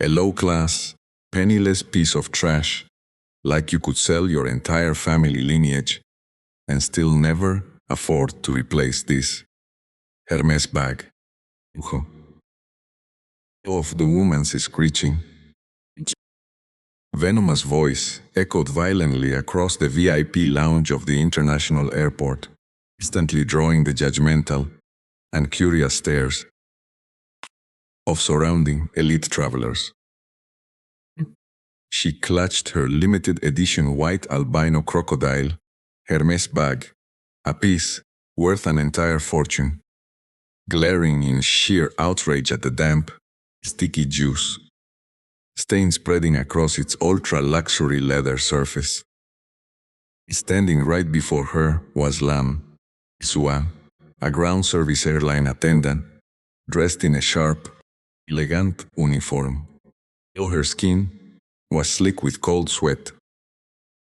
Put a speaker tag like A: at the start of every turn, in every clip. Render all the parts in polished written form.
A: A low-class, penniless piece of trash, like you could sell your entire family lineage and still never afford to replace this Hermès bag. Of the woman's screeching. Venomous voice echoed violently across the VIP lounge of the international airport, instantly drawing the judgmental and curious stares of surrounding elite travelers. She clutched her limited edition white albino crocodile Hermès bag, a piece worth an entire fortune, glaring in sheer outrage at the damp, sticky juice stain spreading across its ultra-luxury leather surface. Standing right before her was Lam Sua, a ground service airline attendant, dressed in a sharp, elegant uniform. Her skin was slick with cold sweat,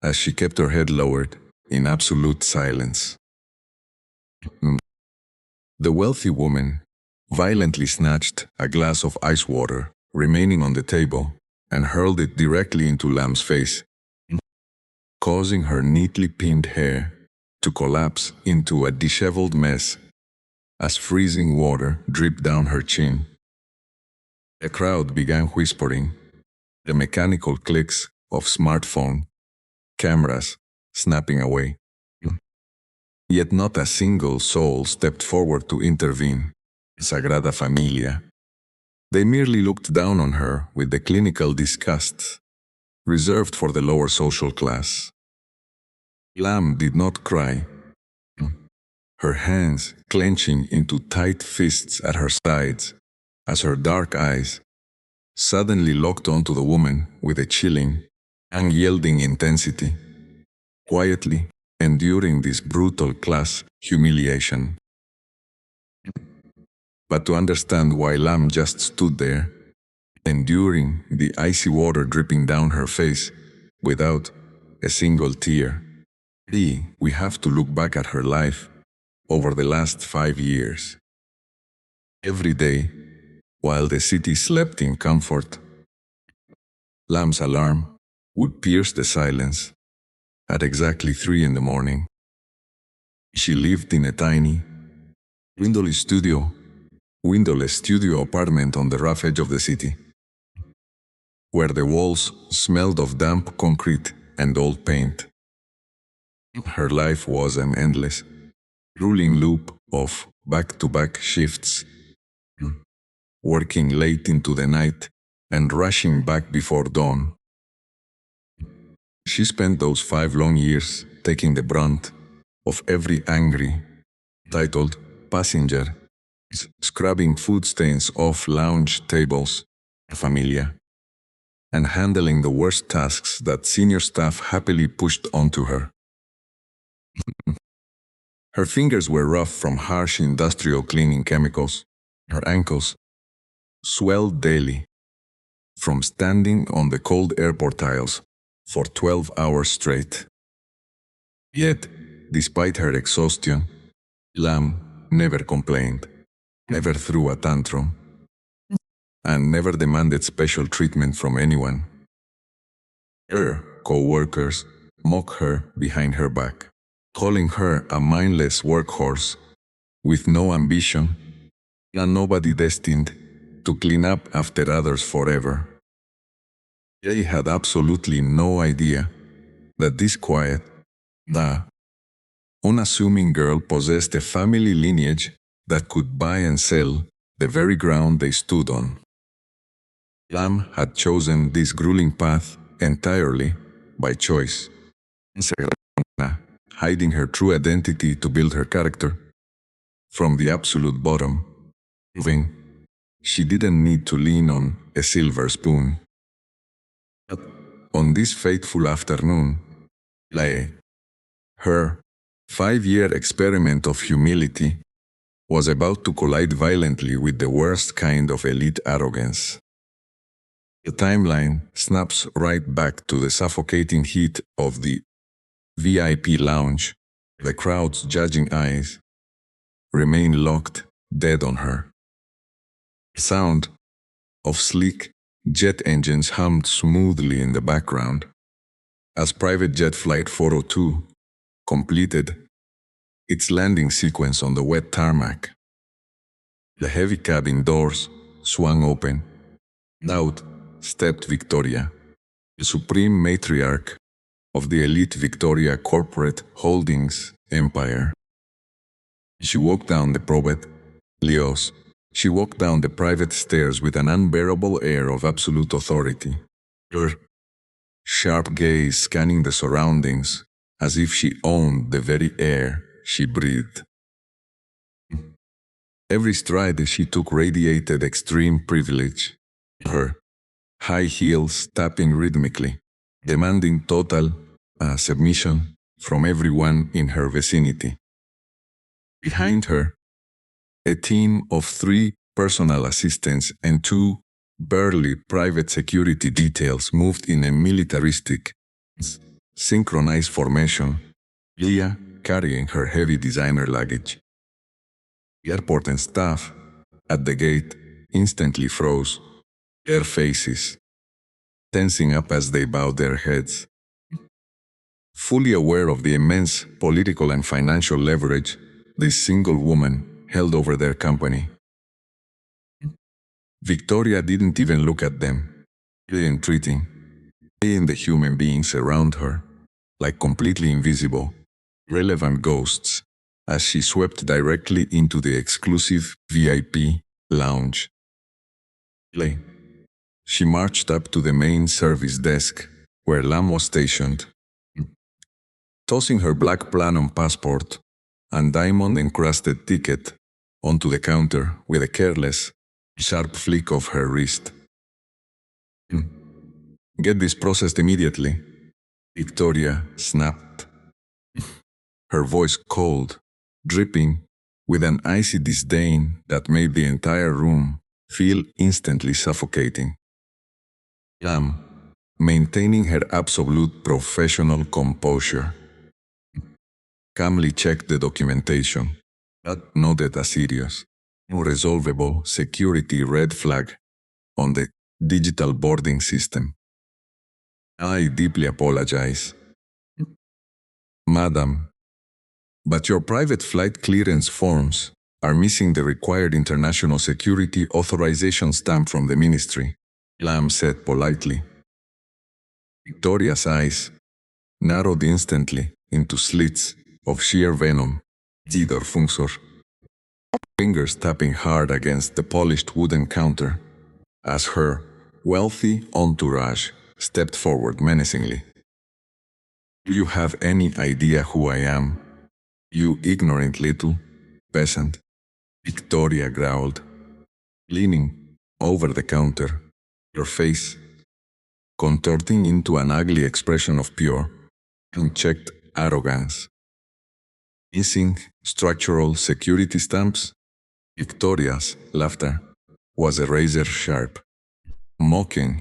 A: as she kept her head lowered in absolute silence. The wealthy woman violently snatched a glass of ice water remaining on the table and hurled it directly into Lam's face, causing her neatly pinned hair to collapse into a disheveled mess as freezing water dripped down her chin. The crowd began whispering, the mechanical clicks of smartphone cameras snapping away. Yet not a single soul stepped forward to intervene. Sagrada Familia. They merely looked down on her with the clinical disgust reserved for the lower social class. Lam did not cry, her hands clenching into tight fists at her sides as her dark eyes suddenly locked onto the woman with a chilling, unyielding intensity, quietly enduring this brutal class humiliation. But to understand why Lam just stood there, enduring the icy water dripping down her face without a single tear, we have to look back at her life over the last 5 years. Every day, while the city slept in comfort, Lam's alarm would pierce the silence at exactly 3 in the morning. She lived in a tiny, windowless studio apartment on the rough edge of the city, where the walls smelled of damp concrete and old paint. Her life was an endless, grueling loop of back-to-back shifts, working late into the night and rushing back before dawn. She spent those 5 long years taking the brunt of every angry, titled passenger, scrubbing food stains off lounge tables, familia, and handling the worst tasks that senior staff happily pushed onto her. Her fingers were rough from harsh industrial cleaning chemicals. Her ankles swelled daily from standing on the cold airport tiles for 12 hours straight. Yet, despite her exhaustion, Lam never complained, never threw a tantrum, and never demanded special treatment from anyone. Her co-workers mocked her behind her back, calling her a mindless workhorse with no ambition and nobody destined to clean up after others forever. They had absolutely no idea that this quiet, unassuming girl possessed a family lineage that could buy and sell the very ground they stood on. Lam had chosen this grueling path entirely by choice, hiding her true identity to build her character from the absolute bottom, proving she didn't need to lean on a silver spoon. But on this fateful afternoon, her 5-year experiment of humility was about to collide violently with the worst kind of elite arrogance. The timeline snaps right back to the suffocating heat of the VIP lounge. The crowd's judging eyes remain locked dead on her. The sound of sleek, Jet engines hummed smoothly in the background. As Private Jet Flight 402 completed its landing sequence on the wet tarmac, the heavy cabin doors swung open. Out stepped Victoria, the supreme matriarch of the elite Victoria Corporate Holdings empire. She walked down the probate Leos. She walked down the private stairs with an unbearable air of absolute authority, her sharp gaze scanning the surroundings as if she owned the very air she breathed. Every stride she took radiated extreme privilege, her high heels tapping rhythmically, demanding total submission from everyone in her vicinity. Behind her, a team of 3 personal assistants and 2 burly private security details moved in a militaristic, synchronized formation, Leah carrying her heavy designer luggage. The airport and staff at the gate instantly froze, their faces tensing up as they bowed their heads. Fully aware of the immense political and financial leverage this single woman held over their company, Victoria didn't even look at them, entreating, seeing the human beings around her like completely invisible, relevant ghosts as she swept directly into the exclusive VIP lounge. She marched up to the main service desk where Lam was stationed, tossing her black platinum passport and diamond-encrusted ticket onto the counter with a careless, sharp flick of her wrist. "Get this processed immediately," Victoria snapped, her voice cold, dripping with an icy disdain that made the entire room feel instantly suffocating. Lam, maintaining her absolute professional composure, calmly checked the documentation, but noted a serious, unresolvable security red flag on the digital boarding system. "I deeply apologize, Madam, but your private flight clearance forms are missing the required international security authorization stamp from the ministry," Lam said politely. Victoria's eyes narrowed instantly into slits of sheer venom, Zidor Funxor, fingers tapping hard against the polished wooden counter as her wealthy entourage stepped forward menacingly. "Do you have any idea who I am, you ignorant little peasant?" Victoria growled, leaning over the counter, her face contorting into an ugly expression of pure, unchecked arrogance. "Missing structural security stamps?" Victoria's laughter was a razor-sharp, mocking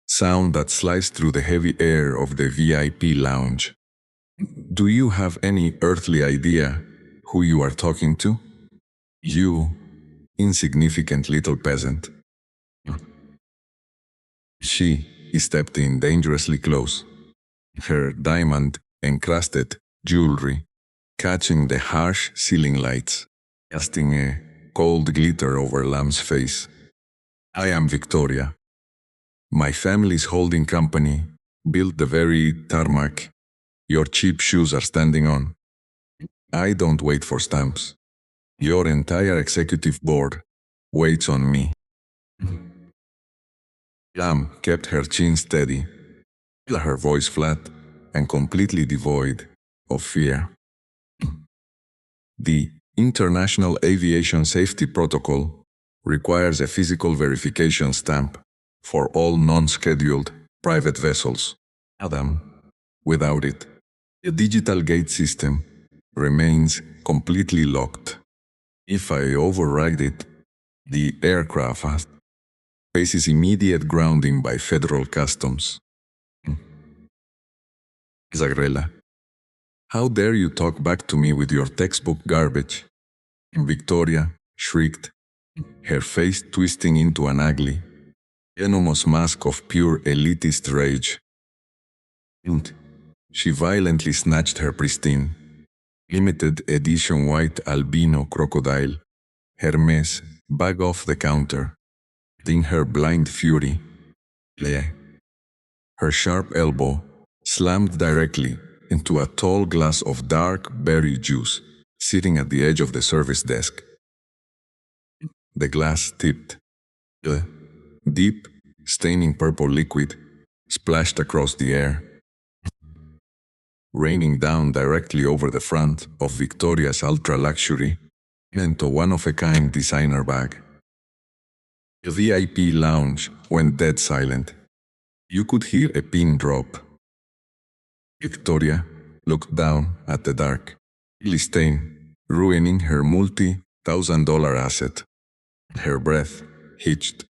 A: sound that sliced through the heavy air of the VIP lounge. "Do you have any earthly idea who you are talking to? You insignificant little peasant." She stepped in dangerously close, her diamond-encrusted jewelry catching the harsh ceiling lights, casting a cold glitter over Lam's face. "I am Victoria. My family's holding company built the very tarmac your cheap shoes are standing on. I don't wait for stamps. Your entire executive board waits on me." Lam kept her chin steady, her voice flat and completely devoid of fear. "The International Aviation Safety Protocol requires a physical verification stamp for all non-scheduled private vessels. Adam, without it, the digital gate system remains completely locked. If I override it, the aircraft faces immediate grounding by federal customs." "Zagrela, how dare you talk back to me with your textbook garbage?" Victoria shrieked, her face twisting into an ugly, enormous mask of pure elitist rage. She violently snatched her pristine, limited edition white albino crocodile, Hermès, bag off the counter. In her blind fury, her sharp elbow slammed directly into a tall glass of dark berry juice sitting at the edge of the service desk. The glass tipped. Deep, staining purple liquid splashed across the air, raining down directly over the front of Victoria's ultra-luxury into one-of-a-kind designer bag. The VIP lounge went dead silent. You could hear a pin drop. Victoria looked down at the dark, stain ruining her multi-thousand-dollar asset. Her breath hitched.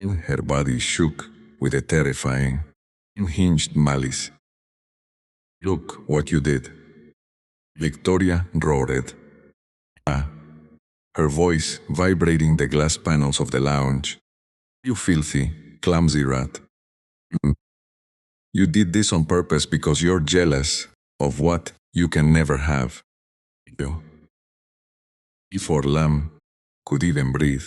A: Her body shook with a terrifying, unhinged malice. Look what you did. Victoria roared. Her voice vibrating the glass panels of the lounge. You filthy, clumsy rat. You did this on purpose because you're jealous of what you can never have. Before Lamb could even breathe,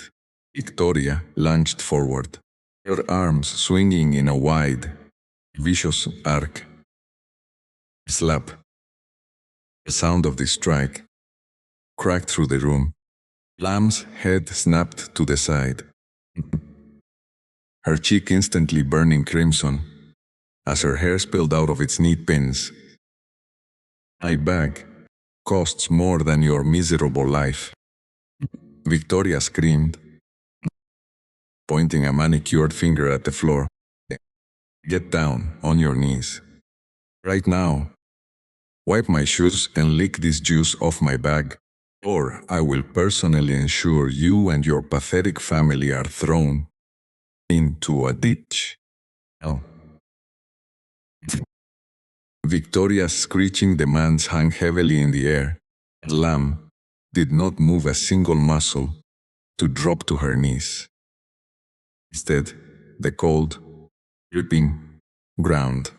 A: Victoria lunged forward, her arms swinging in a wide, vicious arc. Slap. The sound of the strike cracked through the room. Lamb's head snapped to the side, her cheek instantly burning crimson as her hair spilled out of its neat pins. My bag costs more than your miserable life, Victoria screamed, pointing a manicured finger at the floor. Get down on your knees. Right now. Wipe my shoes and lick this juice off my bag, or I will personally ensure you and your pathetic family are thrown into a ditch. Oh. Victoria's screeching demands hung heavily in the air. Lamb did not move a single muscle to drop to her knees. Instead, the cold, dripping ground.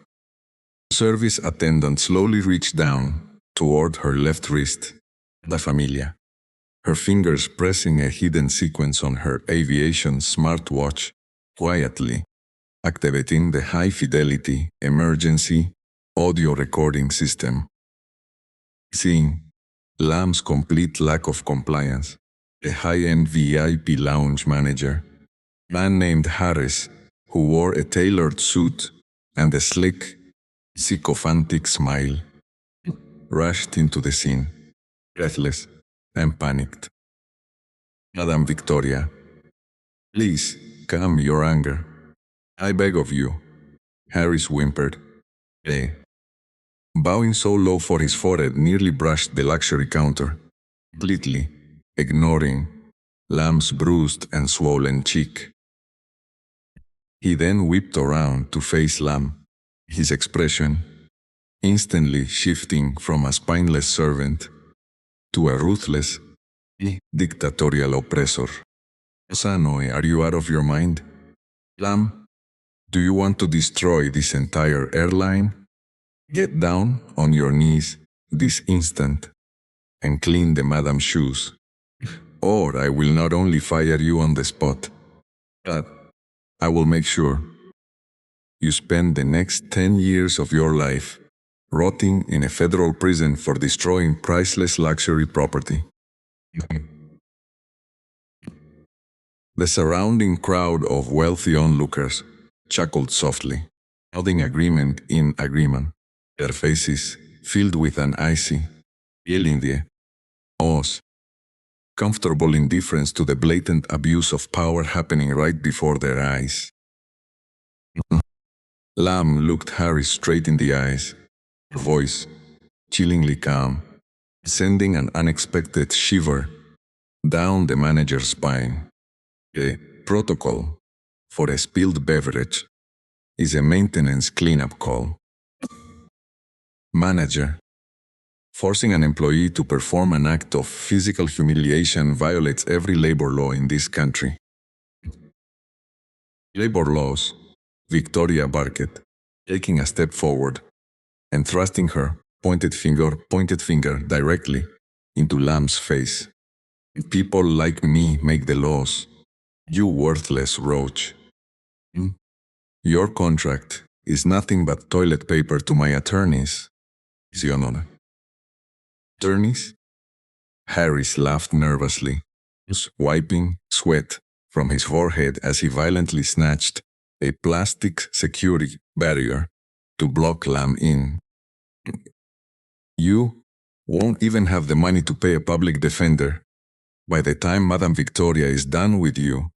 A: Service attendant slowly reached down toward her left wrist, La Familia, her fingers pressing a hidden sequence on her aviation smartwatch, quietly activating the high-fidelity emergency audio recording system. Seeing Lamb's complete lack of compliance, the high-end VIP lounge manager, a man named Heiress, who wore a tailored suit and a slick, sycophantic smile, rushed into the scene, breathless and panicked. Madame Victoria, please calm your anger. I beg of you, Heiress whimpered. Bowing so low for his forehead nearly brushed the luxury counter, completely ignoring Lamb's bruised and swollen cheek. He then whipped around to face Lamb, his expression instantly shifting from a spineless servant to a ruthless, dictatorial oppressor. Sanoe, are you out of your mind? Lamb, do you want to destroy this entire airline? Get down on your knees this instant and clean the madam's shoes, or I will not only fire you on the spot, but I will make sure you spend the next 10 years of your life rotting in a federal prison for destroying priceless luxury property. The surrounding crowd of wealthy onlookers chuckled softly, nodding agreement in agreement, their faces filled with an icy, comfortable indifference to the blatant abuse of power happening right before their eyes. Lamb looked Harry straight in the eyes, her voice chillingly calm, sending an unexpected shiver down the manager's spine. The protocol for a spilled beverage is a maintenance cleanup call. Manager, forcing an employee to perform an act of physical humiliation violates every labor law in this country. Labor laws, Victoria barked, taking a step forward and thrusting her pointed finger directly into Lamb's face. People like me make the laws. You worthless roach. Your contract is nothing but toilet paper to my attorneys. Your Honor. Attorneys? Harris laughed nervously, wiping sweat from his forehead as he violently snatched a plastic security barrier to block Lamb in. You won't even have the money to pay a public defender. By the time Madame Victoria is done with you,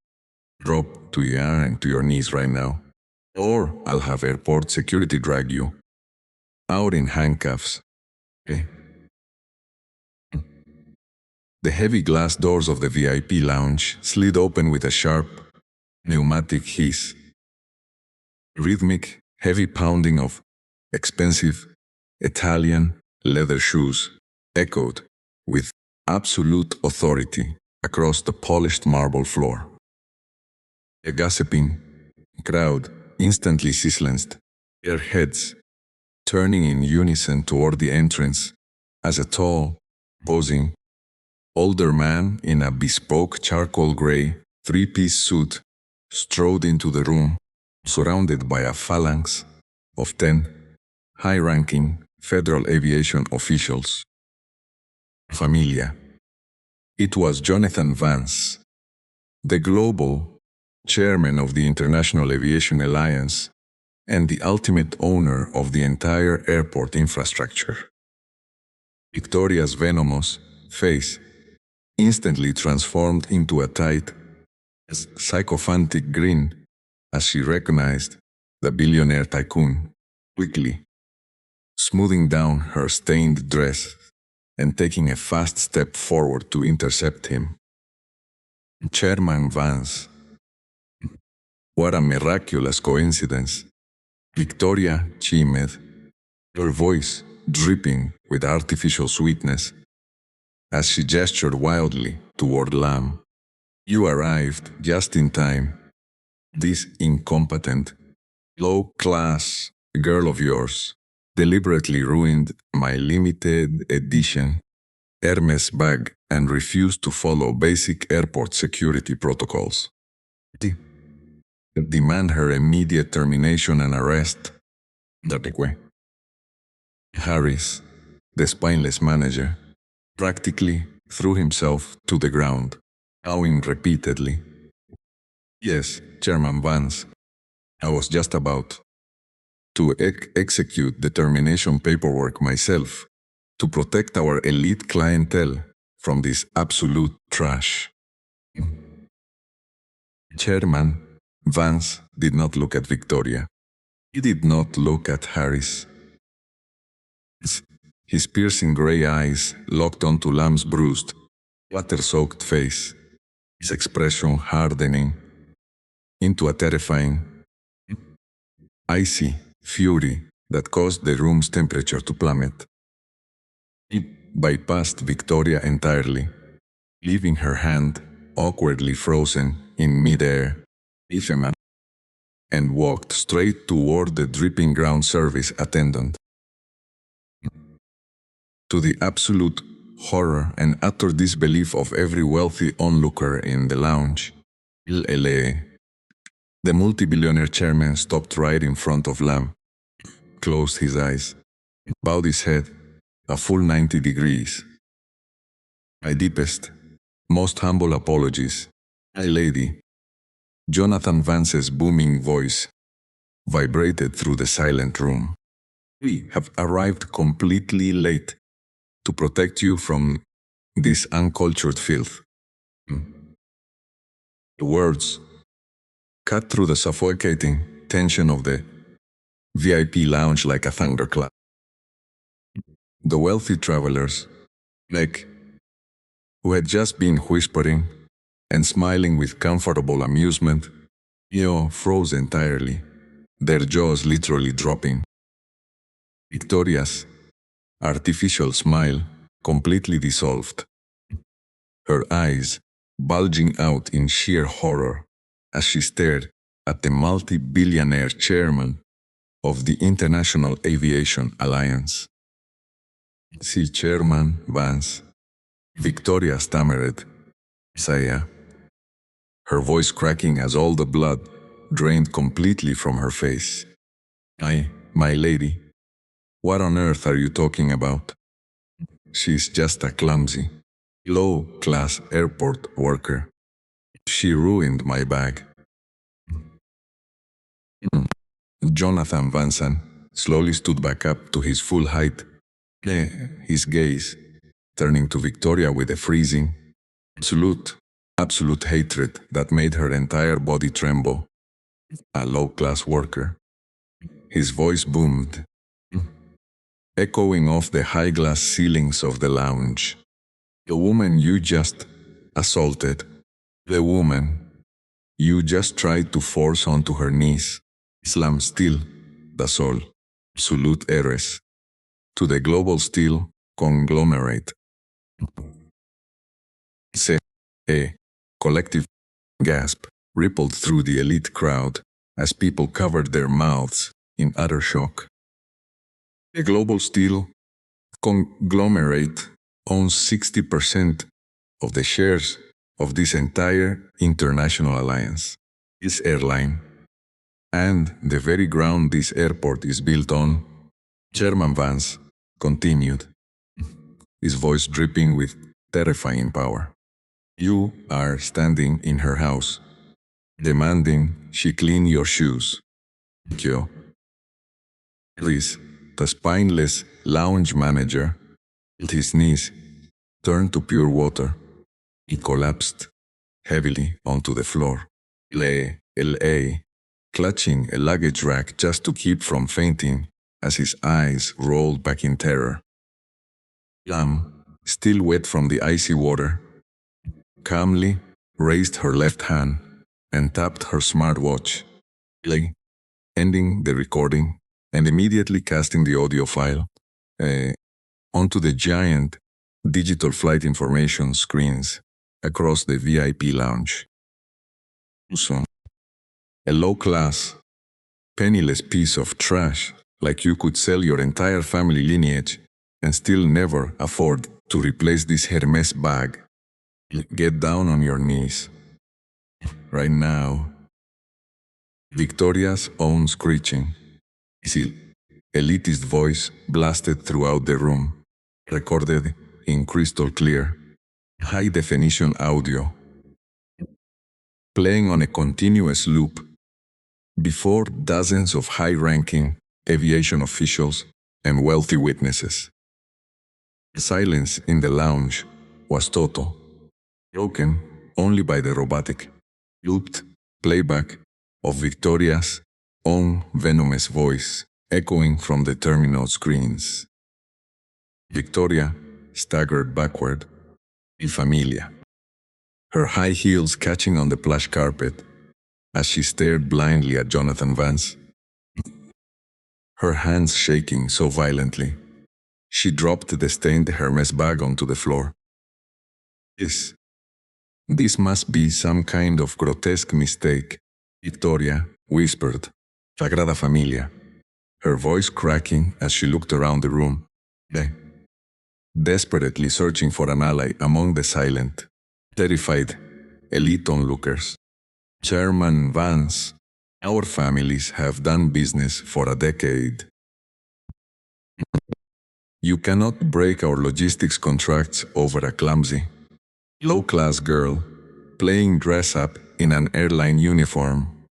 A: drop to your knees right now. Or I'll have airport security drag you out in handcuffs. Okay? The heavy glass doors of the VIP lounge slid open with a sharp, pneumatic hiss. Rhythmic, heavy pounding of expensive Italian leather shoes echoed with absolute authority across the polished marble floor. A gossiping crowd instantly silenced, their heads turning in unison toward the entrance as a tall, posing, older man in a bespoke charcoal gray three-piece suit strode into the room, surrounded by a phalanx of 10 high-ranking federal aviation officials. Familia. It was Jonathan Vance, the global chairman of the International Aviation Alliance and the ultimate owner of the entire airport infrastructure. Victoria's venomous face instantly transformed into a tight, sycophantic grin as she recognized the billionaire tycoon, quickly smoothing down her stained dress and taking a fast step forward to intercept him. Chairman Vance. What a miraculous coincidence. Victoria chimed, her voice dripping with artificial sweetness, as she gestured wildly toward Lamb. You arrived just in time. This incompetent, low-class girl of yours deliberately ruined my limited edition Hermès bag and refused to follow basic airport security protocols. Demand her immediate termination and arrest. Harris, the spineless manager, practically threw himself to the ground, bowing repeatedly. Yes, Chairman Vance, I was just about to execute the termination paperwork myself to protect our elite clientele from this absolute trash. Chairman Vance did not look at Victoria. He did not look at Harris. His piercing gray eyes locked onto Lamb's bruised, water-soaked face, his expression hardening into a terrifying, icy fury that caused the room's temperature to plummet. He bypassed Victoria entirely, leaving her hand awkwardly frozen in midair, and walked straight toward the dripping ground service attendant. To the absolute horror and utter disbelief of every wealthy onlooker in the lounge, the multi-billionaire chairman stopped right in front of Lamb, closed his eyes, bowed his head a full 90 degrees. My deepest, most humble apologies, my lady. Jonathan Vance's booming voice vibrated through the silent room. We have arrived completely late to protect you from this uncultured filth. The words cut through the suffocating tension of the VIP lounge like a thunderclap. The wealthy travelers, who had just been whispering and smiling with comfortable amusement, froze entirely, their jaws literally dropping. Victoria's artificial smile completely dissolved, her eyes bulging out in sheer horror as she stared at the multi-billionaire chairman of the International Aviation Alliance. See Chairman Vance. Victoria stammered, "Saya," her voice cracking as all the blood drained completely from her face. My lady, what on earth are you talking about? She's just a clumsy, low-class airport worker. She ruined my bag." Jonathan Van Sant slowly stood back up to his full height, his gaze turning to Victoria with a freezing, absolute hatred that made her entire body tremble. A low-class worker. His voice boomed, echoing off the high glass ceilings of the lounge. "The woman you just assaulted, the woman you just tried to force onto her knees, slam still, that's all. Absolute heiress. To the global steel conglomerate." A collective gasp rippled through the elite crowd as people covered their mouths in utter shock. The global steel conglomerate owns 60% of the shares of this entire international alliance, this airline, and the very ground this airport is built on. Chairman Vance continued, his voice dripping with terrifying power. "You are standing in her house, demanding she clean your shoes. Yo." Please, the spineless lounge manager, with his knees turned to pure water. He collapsed heavily onto the floor, LA, clutching a luggage rack just to keep from fainting as his eyes rolled back in terror. Still wet from the icy water, calmly raised her left hand and tapped her smartwatch, ending the recording and immediately casting the audio file onto the giant digital flight information screens across the VIP lounge. So, a low-class, penniless piece of trash like you could sell your entire family lineage and still never afford to replace this Hermès bag. Get down on your knees. Right now. Victoria's own screeching, elitist voice blasted throughout the room, recorded in crystal clear, high-definition audio, playing on a continuous loop before dozens of high-ranking aviation officials and wealthy witnesses. The silence in the lounge was total, broken only by the robotic, looped playback of Victoria's own venomous voice echoing from the terminal screens. Victoria staggered backward, in familia, her high heels catching on the plush carpet as she stared blindly at Jonathan Vance. Her hands shaking so violently, she dropped the stained Hermès bag onto the floor. This must be some kind of grotesque mistake, Victoria whispered, Sagrada Familia, her voice cracking as she looked around the room, desperately searching for an ally among the silent, terrified, elite onlookers. Chairman Vance, our families have done business for a decade. You cannot break our logistics contracts over a clumsy, low-class girl playing dress-up in an airline uniform.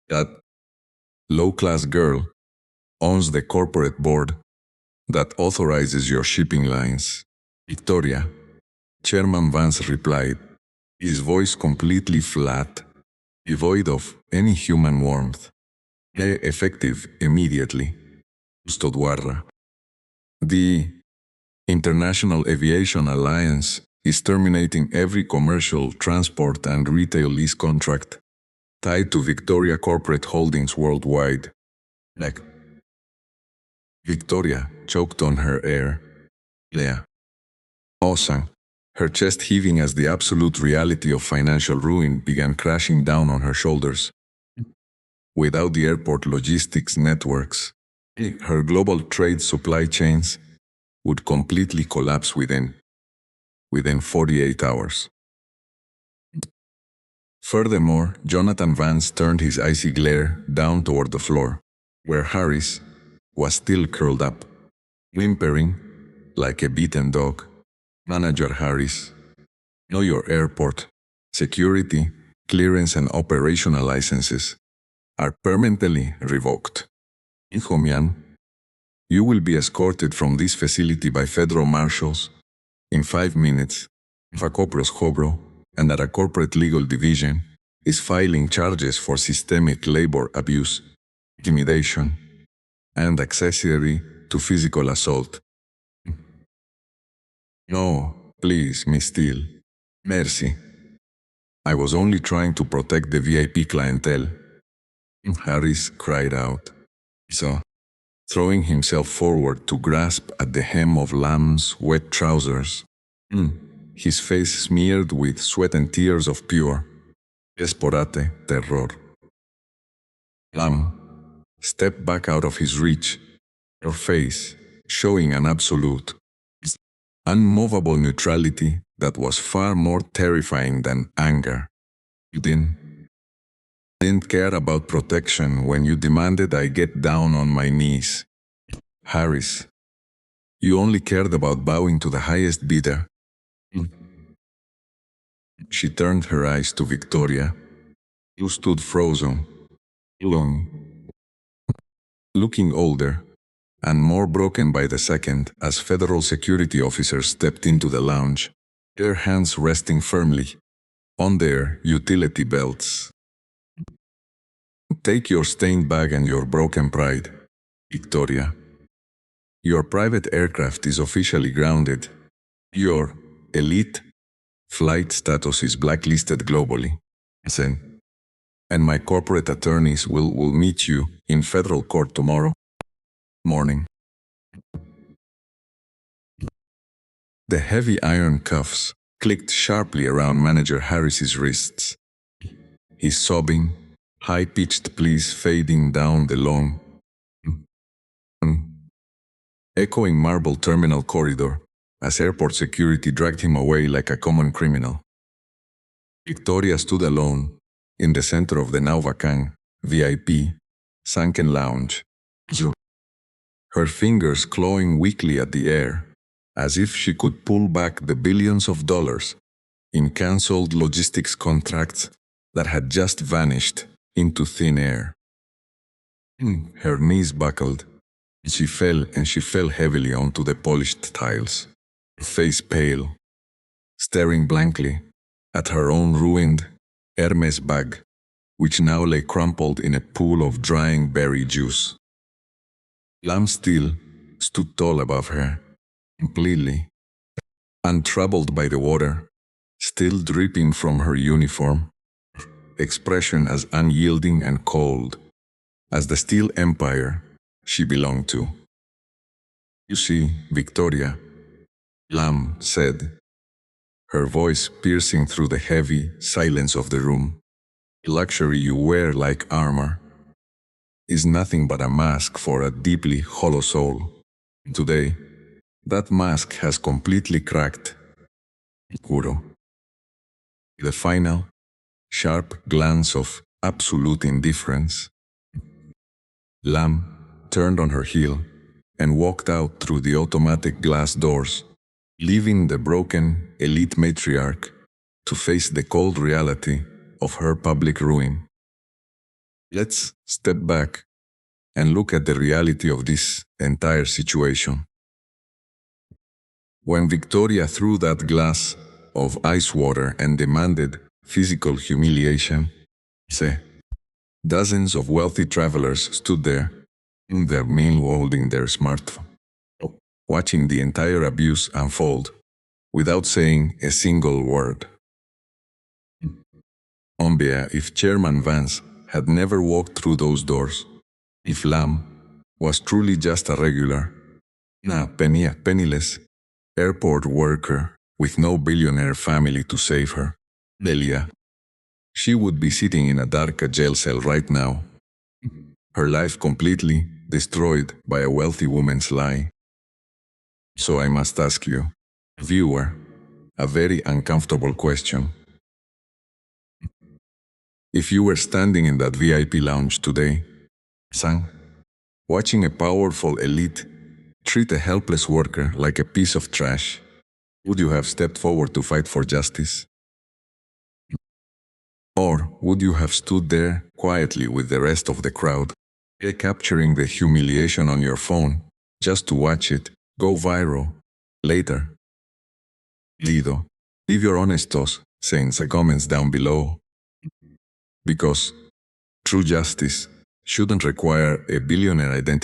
A: That low-class girl owns the corporate board that authorizes your shipping lines. Victoria, Chairman Vance replied, his voice completely flat, devoid of any human warmth. Effective immediately. Custodguarra. The International Aviation Alliance is terminating every commercial, transport and retail lease contract tied to Victoria Corporate Holdings worldwide. Victoria choked on her air. Osang, her chest heaving as the absolute reality of financial ruin began crashing down on her shoulders. Without the airport logistics networks, her global trade supply chains would completely collapse within 48 hours. Furthermore, Jonathan Vance turned his icy glare down toward the floor, where Heiress was still curled up, whimpering like a beaten dog. Manager Heiress, know your airport, security, clearance and operational licenses are permanently revoked. Inhomian, you will be escorted from this facility by federal marshals in 5 minutes. Facopros Hobro and that a corporate legal division is filing charges for systemic labor abuse, intimidation, and accessory to physical assault. No, please, Miss Steele. Merci. I was only trying to protect the VIP clientele. Heiress cried out. So, throwing himself forward to grasp at the hem of Lamb's wet trousers, his face smeared with sweat and tears of pure, esporate terror. Lamb stepped back out of his reach, her face showing an absolute, unmovable neutrality that was far more terrifying than anger. You didn't care about protection when you demanded I get down on my knees. Heiress, you only cared about bowing to the highest bidder. She turned her eyes to Victoria, who stood frozen, looking older and more broken by the second as federal security officers stepped into the lounge, their hands resting firmly on their utility belts. Take your stained bag and your broken pride, Victoria. Your private aircraft is officially grounded. Your elite flight status is blacklisted globally. And my corporate attorneys will meet you in federal court tomorrow morning. The heavy iron cuffs clicked sharply around Manager Harris's wrists. His sobbing, high-pitched pleas fading down the long, echoing marble terminal corridor as airport security dragged him away like a common criminal. Victoria stood alone in the center of the now vacant VIP sunken lounge, her fingers clawing weakly at the air as if she could pull back the billions of dollars in cancelled logistics contracts that had just vanished into thin air. Her knees buckled. She fell heavily onto the polished tiles, her face pale, staring blankly at her own ruined Hermès bag, which now lay crumpled in a pool of drying berry juice. Lamb still stood tall above her, completely untroubled by the water, still dripping from her uniform, expression as unyielding and cold as the steel empire she belonged to. You see, Victoria, Lamb said, her voice piercing through the heavy silence of the room, the luxury you wear like armor is nothing but a mask for a deeply hollow soul. Today, that mask has completely cracked. Kuro. The final, sharp glance of absolute indifference. Lamb turned on her heel and walked out through the automatic glass doors, leaving the broken elite matriarch to face the cold reality of her public ruin. Let's step back and look at the reality of this entire situation. When Victoria threw that glass of ice water and demanded physical humiliation, dozens of wealthy travelers stood there, in their meal holding their smartphone, watching the entire abuse unfold without saying a single word. Ombia, if Chairman Vance had never walked through those doors, if Lamb was truly just a regular, penniless airport worker with no billionaire family to save her. Delia. She would be sitting in a dark jail cell right now, her life completely destroyed by a wealthy woman's lie. So I must ask you, viewer, a very uncomfortable question. If you were standing in that VIP lounge today, watching a powerful elite treat a helpless worker like a piece of trash, would you have stepped forward to fight for justice? Or would you have stood there quietly with the rest of the crowd, capturing the humiliation on your phone, just to watch it go viral later? Lido, leave your honest thoughts in the comments down below. Because true justice shouldn't require a billionaire identity.